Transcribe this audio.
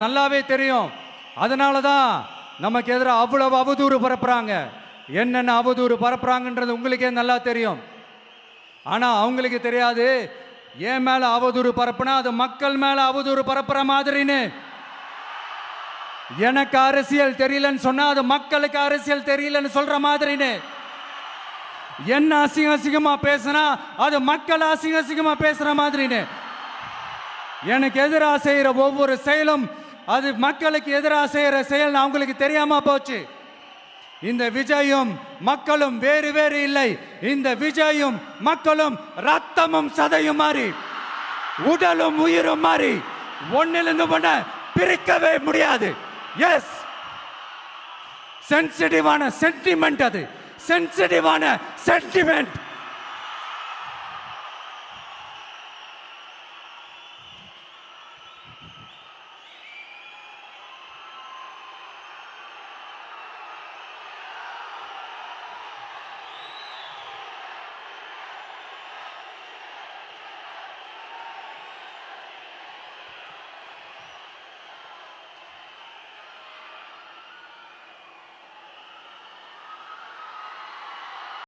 நல்லாவே தெரியும். அதனால தான் நமக்கு எதிராக அவ்வளவு அவதூறு பரப்புறாங்க. என்னென்ன அவதூறு பரப்புறாங்கன்றது உங்களுக்கே நல்லா தெரியும். ஆனா அவங்களுக்கு தெரியாது, என் மேல அவதூறு பரப்புனா அது மக்கள் மேல அவதூறு பரப்புற மாதிரின்னு. எனக்கு அரசியல் தெரியலன்னு சொன்னா அது மக்களுக்கு அரசியல் தெரியலன்னு சொல்ற மாதிரின்னு. என்ன அசிங்க அசிங்கமா பேசினா அது மக்கள் அசிங்க அசிங்கமா பேசுற மாதிரின்னு. எனக்கு எதிராக செய்யற ஒவ்வொரு செயலும் அது மக்களுக்கு எதிராக செய்யற செயல் அவங்களுக்கு தெரியாம போச்சு. இந்த விஜயும் மக்களும் வேறு வேறு இல்லை. இந்த விஜயும் மக்களும் ரத்தமும் சதையும் மாறி, உடலும் உயிரும் மாறி, ஒன்னிலிருந்து ஒண்ண பிரிக்கவே முடியாது. எஸ், சென்சிட்டிவான சென்டிமெண்ட், அது சென்சிட்டிவான சென்டிமெண்ட்.